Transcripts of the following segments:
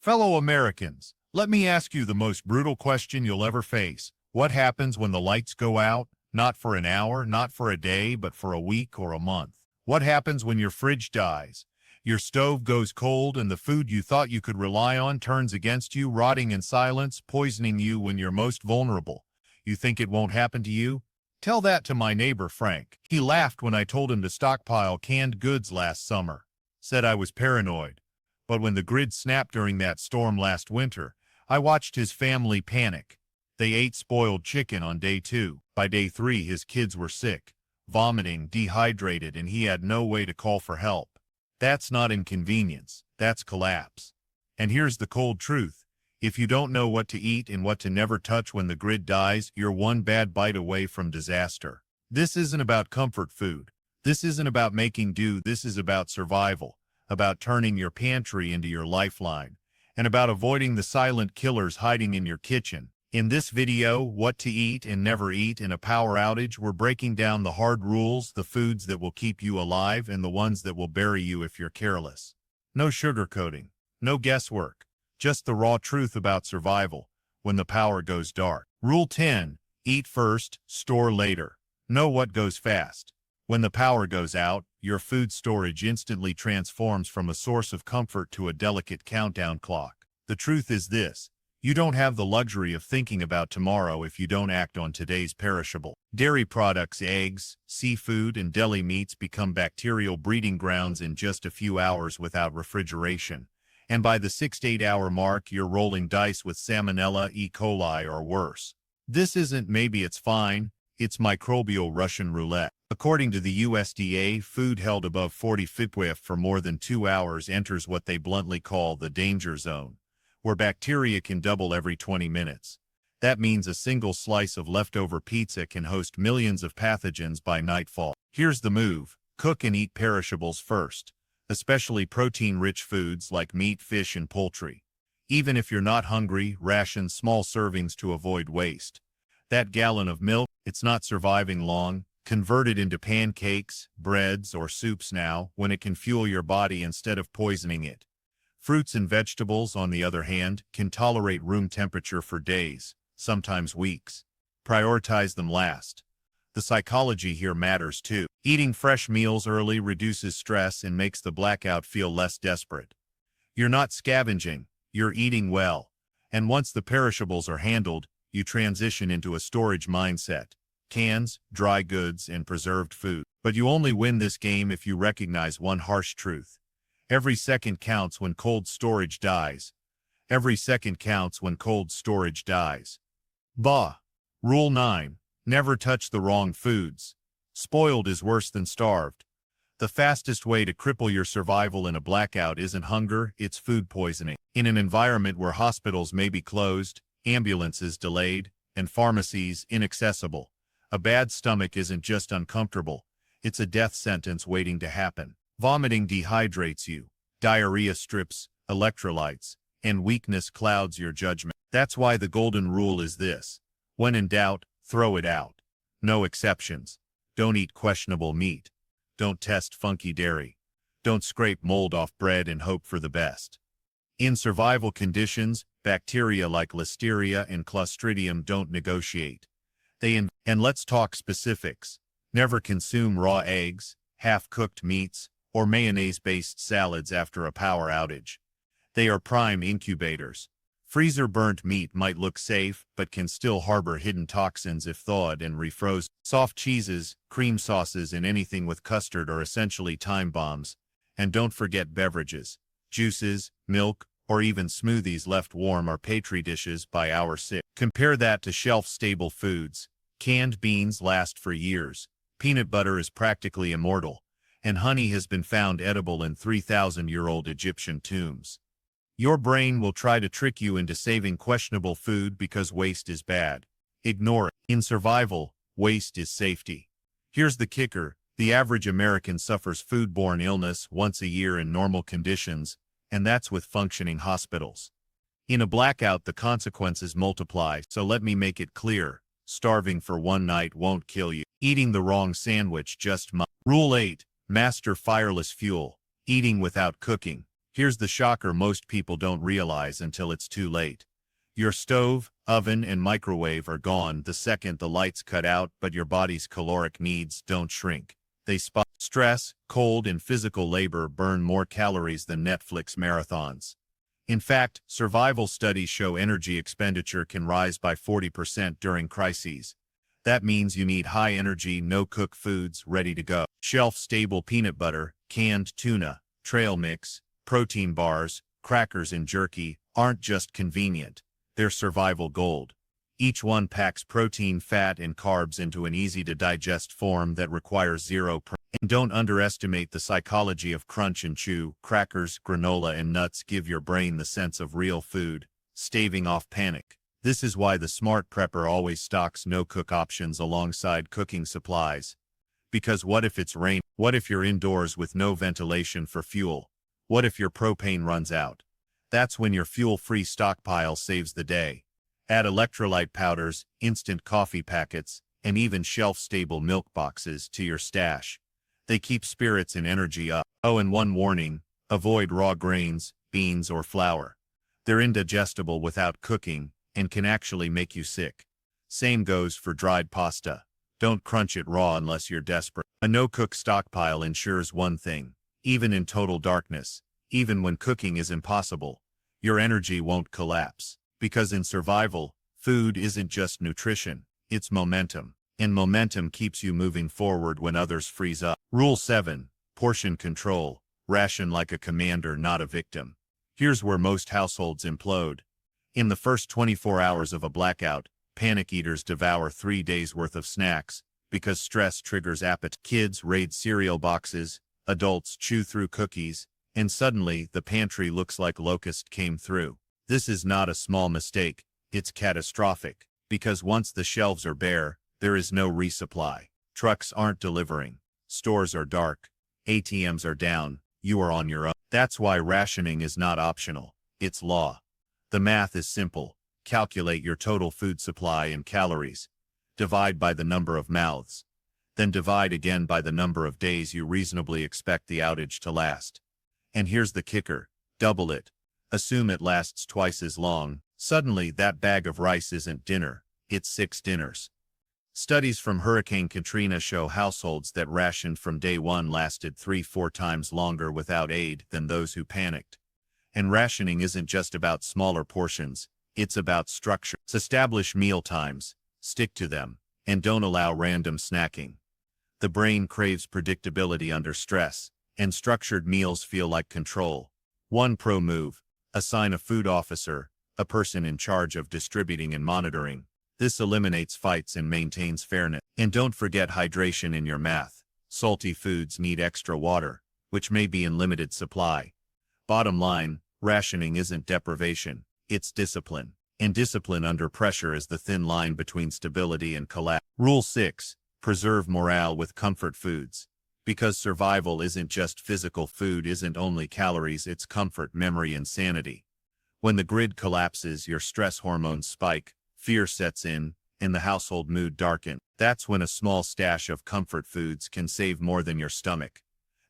Fellow Americans, let me ask you the most brutal question you'll ever face. What happens when the lights go out? Not for an hour, not for a day, but for a week or a month. What happens when your fridge dies? Your stove goes cold and the food you thought you could rely on turns against you, rotting in silence, poisoning you when you're most vulnerable. You think it won't happen to you? Tell that to my neighbor Frank. He laughed when I told him to stockpile canned goods last summer. Said I was paranoid. But when the grid snapped during that storm last winter, I watched his family panic. They ate spoiled chicken on day 2. By day 3, his kids were sick, vomiting, dehydrated, and he had no way to call for help. That's not inconvenience, that's collapse. And here's the cold truth. If you don't know what to eat and what to never touch when the grid dies, you're one bad bite away from disaster. This isn't about comfort food. This isn't about making do. This is about survival, about turning your pantry into your lifeline, and about avoiding the silent killers hiding in your kitchen. In this video, what to eat and never eat in a power outage, we're breaking down the hard rules, the foods that will keep you alive and the ones that will bury you if you're careless. No sugarcoating, no guesswork, just the raw truth about survival when the power goes dark. Rule 10, eat first, store later. Know what goes fast. When the power goes out, your food storage instantly transforms from a source of comfort to a delicate countdown clock. The truth is this. You don't have the luxury of thinking about tomorrow if you don't act on today's perishable. Dairy products, eggs, seafood, and deli meats become bacterial breeding grounds in just a few hours without refrigeration. And by the 6 to 8 hour mark, you're rolling dice with Salmonella, E. coli, or worse. This isn't maybe it's fine, it's microbial Russian roulette. According to the USDA, food held above 40 ppm for more than 2 hours enters what they bluntly call the danger zone, where bacteria can double every 20 minutes. That means a single slice of leftover pizza can host millions of pathogens by nightfall. Here's the move. Cook and eat perishables first, especially protein-rich foods like meat, fish, and poultry. Even if you're not hungry, ration small servings to avoid waste. That gallon of milk, it's not surviving long. Convert it into pancakes, breads, or soups now when it can fuel your body instead of poisoning it. Fruits and vegetables, on the other hand, can tolerate room temperature for days, sometimes weeks. Prioritize them last. The psychology here matters too. Eating fresh meals early reduces stress and makes the blackout feel less desperate. You're not scavenging, you're eating well. And once the perishables are handled, you transition into a storage mindset. Cans, dry goods, and preserved food. But you only win this game if you recognize one harsh truth. Every second counts when cold storage dies. Every second counts when cold storage dies. Bah! Rule 9. Never touch the wrong foods. Spoiled is worse than starved. The fastest way to cripple your survival in a blackout isn't hunger, it's food poisoning. In an environment where hospitals may be closed, ambulances delayed, and pharmacies inaccessible, a bad stomach isn't just uncomfortable, it's a death sentence waiting to happen. Vomiting dehydrates you, diarrhea strips electrolytes, and weakness clouds your judgment. That's why the golden rule is this. When in doubt, throw it out. No exceptions. Don't eat questionable meat. Don't test funky dairy. Don't scrape mold off bread and hope for the best. In survival conditions, bacteria like Listeria and Clostridium don't negotiate. And let's talk specifics. Never consume raw eggs, half-cooked meats, or mayonnaise-based salads after a power outage. They are prime incubators. Freezer-burnt meat might look safe, but can still harbor hidden toxins if thawed and refrozen. Soft cheeses, cream sauces, and anything with custard are essentially time bombs. And don't forget beverages. Juices, milk, or even smoothies left warm are petri dishes by hour 6. Compare that to shelf-stable foods. Canned beans last for years. Peanut butter is practically immortal. And honey has been found edible in 3,000-year-old Egyptian tombs. Your brain will try to trick you into saving questionable food because waste is bad. Ignore it. In survival, waste is safety. Here's the kicker. The average American suffers foodborne illness once a year in normal conditions, and that's with functioning hospitals. In a blackout, the consequences multiply, so let me make it clear. Starving for one night won't kill you. Eating the wrong sandwich just might. Rule 8. Master fireless fuel. Eating without cooking. Here's the shocker most people don't realize until it's too late. Your stove, oven, and microwave are gone the second the lights cut out, but your body's caloric needs don't shrink. They spike. Stress, cold, and physical labor burn more calories than Netflix marathons. In fact, survival studies show energy expenditure can rise by 40% during crises. That means you need high-energy, no-cook foods ready to go. Shelf-stable peanut butter, canned tuna, trail mix, protein bars, crackers, and jerky aren't just convenient. They're survival gold. Each one packs protein, fat, and carbs into an easy-to-digest form that requires zero. And don't underestimate the psychology of crunch and chew. Crackers, granola, and nuts give your brain the sense of real food, staving off panic. This is why the smart prepper always stocks no-cook options alongside cooking supplies. Because what if it's rain? What if you're indoors with no ventilation for fuel? What if your propane runs out? That's when your fuel-free stockpile saves the day. Add electrolyte powders, instant coffee packets, and even shelf-stable milk boxes to your stash. They keep spirits and energy up. Oh, and one warning, avoid raw grains, beans, or flour. They're indigestible without cooking and can actually make you sick. Same goes for dried pasta. Don't crunch it raw unless you're desperate. A no-cook stockpile ensures one thing: even in total darkness, even when cooking is impossible, your energy won't collapse. Because in survival, food isn't just nutrition, it's momentum. And momentum keeps you moving forward when others freeze up. Rule 7. Portion control. Ration like a commander, not a victim. Here's where most households implode. In the first 24 hours of a blackout, panic eaters devour 3 days' worth of snacks because stress triggers appetite. Kids raid cereal boxes, adults chew through cookies, and suddenly the pantry looks like locust came through. This is not a small mistake, it's catastrophic, because once the shelves are bare, there is no resupply. Trucks aren't delivering. Stores are dark. ATMs are down. You are on your own. That's why rationing is not optional. It's law. The math is simple. Calculate your total food supply in calories. Divide by the number of mouths. Then divide again by the number of days you reasonably expect the outage to last. And here's the kicker. Double it. Assume it lasts twice as long. Suddenly, that bag of rice isn't dinner. It's 6 dinners. Studies from Hurricane Katrina show households that rationed from day one lasted 3-4 times longer without aid than those who panicked. And rationing isn't just about smaller portions, it's about structure. Establish meal times, stick to them, and don't allow random snacking. The brain craves predictability under stress, and structured meals feel like control. One pro move: assign a food officer, a person in charge of distributing and monitoring. This eliminates fights and maintains fairness. And don't forget hydration in your math. Salty foods need extra water, which may be in limited supply. Bottom line, rationing isn't deprivation, it's discipline. And discipline under pressure is the thin line between stability and collapse. Rule 6. Preserve morale with comfort foods. Because survival isn't just physical. Food isn't only calories, it's comfort, memory, and sanity. When the grid collapses, your stress hormones spike, fear sets in, and the household mood darkens. That's when a small stash of comfort foods can save more than your stomach.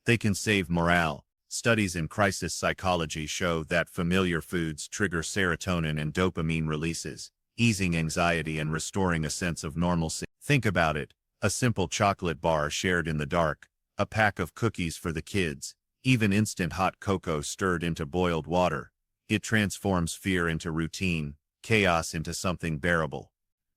They can save morale. Studies in crisis psychology show that familiar foods trigger serotonin and dopamine releases, easing anxiety and restoring a sense of normalcy. Think about it: a simple chocolate bar shared in the dark, a pack of cookies for the kids, even instant hot cocoa stirred into boiled water. It transforms fear into routine, chaos into something bearable.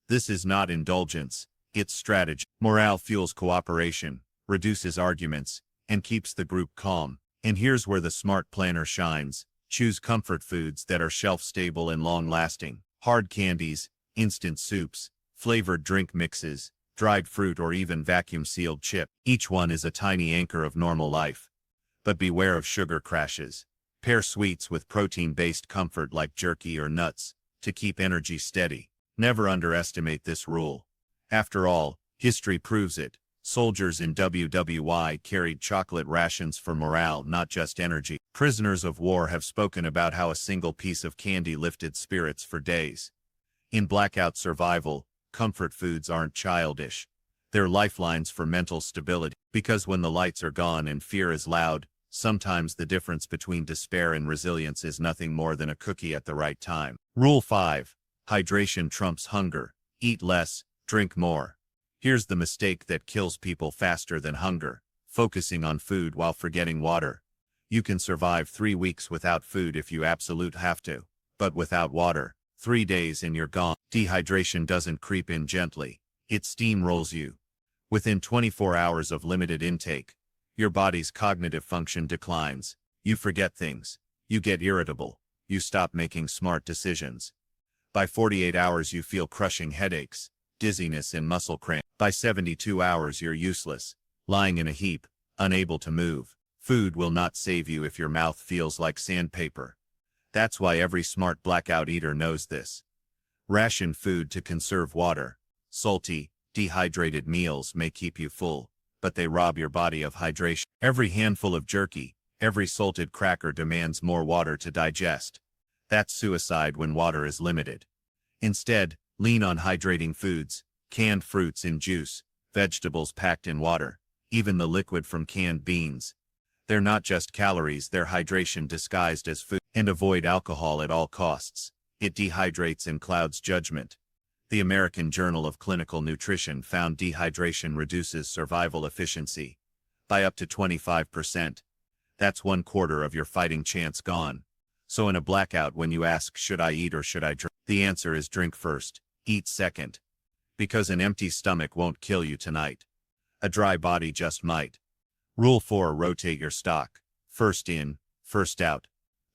This is not indulgence, it's strategy. Morale fuels cooperation, reduces arguments, and keeps the group calm. And here's where the smart planner shines. Choose comfort foods that are shelf-stable and long-lasting. Hard candies, instant soups, flavored drink mixes, dried fruit, or even vacuum-sealed chips. Each one is a tiny anchor of normal life. But beware of sugar crashes. Pair sweets with protein-based comfort like jerky or nuts to keep energy steady. Never underestimate this rule. After all, history proves it. Soldiers in WWI carried chocolate rations for morale, not just energy. Prisoners of war have spoken about how a single piece of candy lifted spirits for days. In blackout survival, comfort foods aren't childish. They're lifelines for mental stability. Because when the lights are gone and fear is loud, Sometimes the difference between despair and resilience is nothing more than a cookie at the right time. Rule 5. Hydration trumps hunger. Eat less, drink more. Here's the mistake that kills people faster than hunger: focusing on food while forgetting water. You can survive 3 weeks without food if you absolutely have to, but without water, 3 days and you're gone. Dehydration doesn't creep in gently. It steamrolls you. Within 24 hours of limited intake, your body's cognitive function declines. You forget things. You get irritable. You stop making smart decisions. By 48 hours you feel crushing headaches, dizziness and muscle cramp. By 72 hours you're useless, lying in a heap, unable to move. Food will not save you if your mouth feels like sandpaper. That's why every smart blackout eater knows this. Ration food to conserve water. Salty, dehydrated meals may keep you full, but they rob your body of hydration. Every handful of jerky, every salted cracker demands more water to digest. That's suicide when water is limited. Instead, lean on hydrating foods, canned fruits and juice, vegetables packed in water, even the liquid from canned beans. They're not just calories, they're hydration disguised as food. And avoid alcohol at all costs. It dehydrates and clouds judgment. The American Journal of Clinical Nutrition found dehydration reduces survival efficiency by up to 25%. That's 1/4 of your fighting chance gone. So in a blackout, when you ask, should I eat or should I drink? The answer is drink first, eat second. Because an empty stomach won't kill you tonight. A dry body just might. Rule 4. Rotate your stock. First in, first out.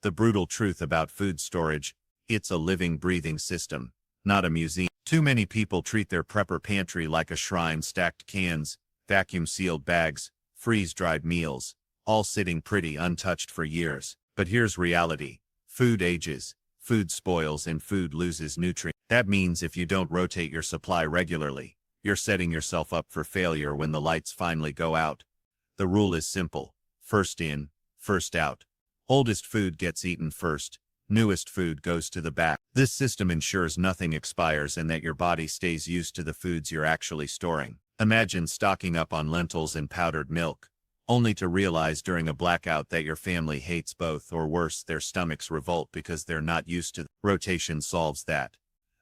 The brutal truth about food storage: it's a living, breathing system, not a museum. Too many people treat their prepper pantry like a shrine: stacked cans, vacuum-sealed bags, freeze-dried meals, all sitting pretty untouched for years. But here's reality. Food ages, food spoils, and food loses nutrients. That means if you don't rotate your supply regularly, you're setting yourself up for failure when the lights finally go out. The rule is simple: first in, first out. Oldest food gets eaten first, newest food goes to the back. This system ensures nothing expires and that your body stays used to the foods you're actually storing. Imagine stocking up on lentils and powdered milk, only to realize during a blackout that your family hates both, or worse, their stomachs revolt because they're not used to them. Rotation solves that.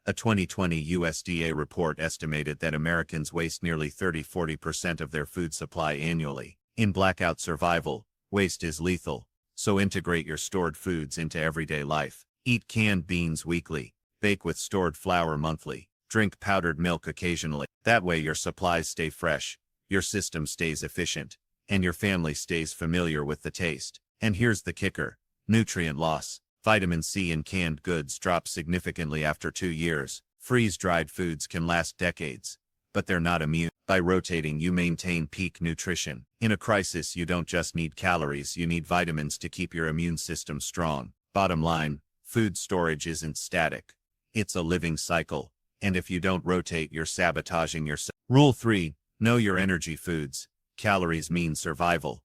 A 2020 USDA report estimated that Americans waste nearly 30–40% of their food supply annually. In blackout survival, waste is lethal, so integrate your stored foods into everyday life. Eat canned beans weekly, bake with stored flour monthly, drink powdered milk occasionally. That way your supplies stay fresh, your system stays efficient, and your family stays familiar with the taste. And here's the kicker: nutrient loss. Vitamin C in canned goods drops significantly after 2 years. Freeze-dried foods can last decades, but they're not immune. By rotating, you maintain peak nutrition. In a crisis, you don't just need calories, you need vitamins to keep your immune system strong. Bottom line, food storage isn't static. It's a living cycle, and if you don't rotate, you're sabotaging yourself. Rule 3. Know your energy foods. Calories mean survival.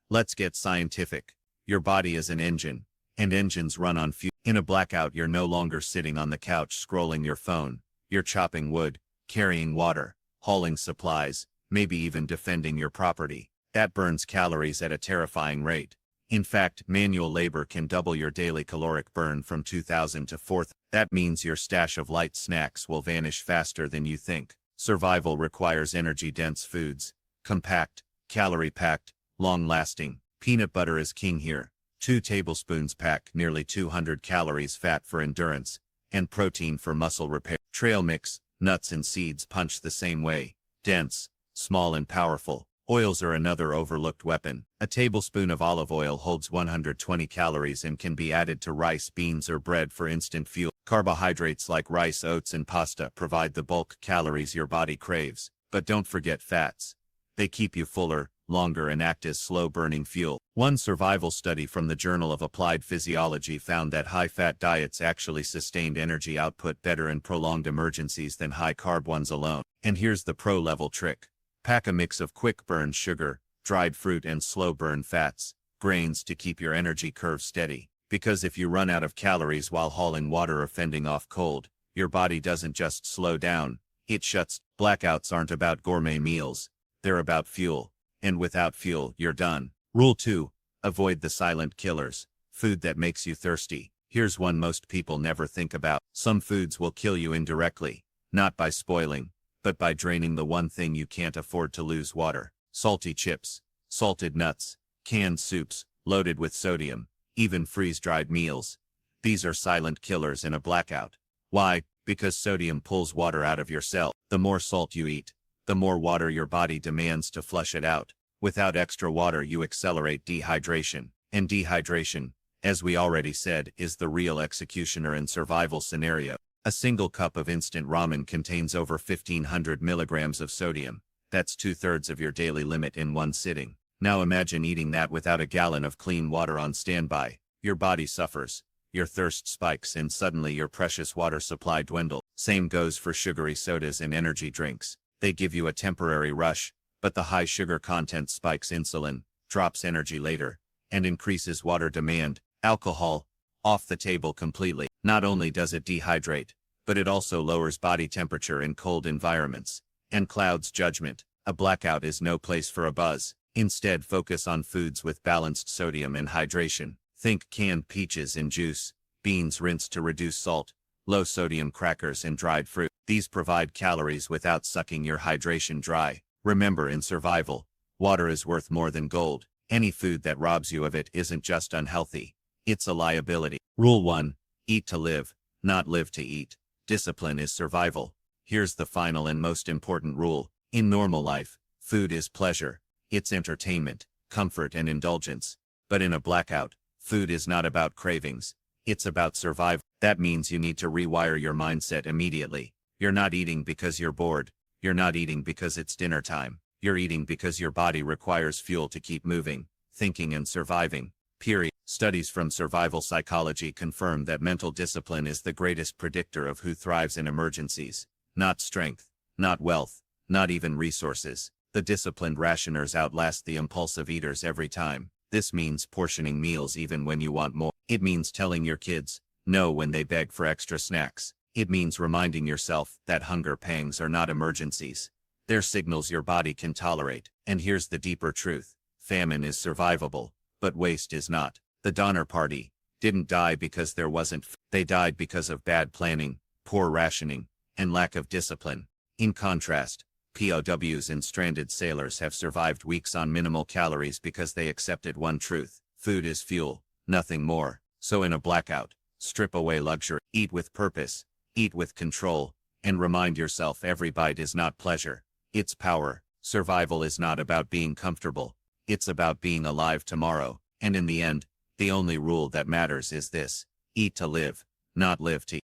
Let's get scientific. Your body is an engine, and engines run on fuel. In a blackout, you're no longer sitting on the couch scrolling your phone. You're chopping wood, carrying water, hauling supplies, maybe even defending your property. That burns calories at a terrifying rate. In fact, manual labor can double your daily caloric burn from 2,000 to 4,000. That means your stash of light snacks will vanish faster than you think. Survival requires energy-dense foods. Compact, calorie-packed, long-lasting. Peanut butter is king here. 2 tablespoons pack nearly 200 calories, fat for endurance, and protein for muscle repair. Trail mix, nuts and seeds punch the same way. Dense, small and powerful. Oils are another overlooked weapon. A tablespoon of olive oil holds 120 calories and can be added to rice, beans, or bread for instant fuel. Carbohydrates like rice, oats, and pasta provide the bulk calories your body craves. But don't forget fats. They keep you fuller, longer, and act as slow-burning fuel. One survival study from the Journal of Applied Physiology found that high-fat diets actually sustained energy output better in prolonged emergencies than high-carb ones alone. And here's the pro-level trick. Pack a mix of quick-burn sugar, dried fruit, and slow-burn fats, grains, to keep your energy curve steady. Because if you run out of calories while hauling water or fending off cold, your body doesn't just slow down, it shuts. Blackouts aren't about gourmet meals. They're about fuel. And without fuel, you're done. Rule 2. Avoid the silent killers. Food that makes you thirsty. Here's one most people never think about. Some foods will kill you indirectly, not by spoiling, but by draining the one thing you can't afford to lose: water. Salty chips, salted nuts, canned soups, loaded with sodium, even freeze-dried meals. These are silent killers in a blackout. Why? Because sodium pulls water out of your cell. The more salt you eat, the more water your body demands to flush it out. Without extra water, you accelerate dehydration. And dehydration, as we already said, is the real executioner in survival scenario. A single cup of instant ramen contains over 1,500 milligrams of sodium. That's 2/3 of your daily limit in one sitting. Now imagine eating that without a gallon of clean water on standby. Your body suffers, your thirst spikes, and suddenly your precious water supply dwindles. Same goes for sugary sodas and energy drinks. They give you a temporary rush, but the high sugar content spikes insulin, drops energy later, and increases water demand. Alcohol, off the table completely. Not only does it dehydrate, but it also lowers body temperature in cold environments and clouds judgment. A blackout is no place for a buzz. Instead, focus on foods with balanced sodium and hydration. Think canned peaches in juice, beans rinsed to reduce salt, low-sodium crackers, and dried fruit. These provide calories without sucking your hydration dry. Remember, in survival, water is worth more than gold. Any food that robs you of it isn't just unhealthy, it's a liability. Rule 1. Eat to live, not live to eat. Discipline is survival. Here's the final and most important rule. In normal life, food is pleasure. It's entertainment, comfort, and indulgence. But in a blackout, food is not about cravings. It's about survival. That means you need to rewire your mindset immediately. You're not eating because you're bored. You're not eating because it's dinner time. You're eating because your body requires fuel to keep moving, thinking, and surviving. Period. Studies from survival psychology confirm that mental discipline is the greatest predictor of who thrives in emergencies. Not strength, not wealth, not even resources. The disciplined rationers outlast the impulsive eaters every time. This means portioning meals even when you want more. It means telling your kids no when they beg for extra snacks. It means reminding yourself that hunger pangs are not emergencies. They're signals your body can tolerate. And here's the deeper truth. Famine is survivable, but waste is not. The Donner Party didn't die because there wasn't food. They died because of bad planning, poor rationing, and lack of discipline. In contrast, POWs and stranded sailors have survived weeks on minimal calories because they accepted one truth: food is fuel, nothing more. So in a blackout, strip away luxury, eat with purpose, eat with control, and remind yourself every bite is not pleasure, it's power. Survival is not about being comfortable, it's about being alive tomorrow. And in the end, the only rule that matters is this: eat to live, not live to eat.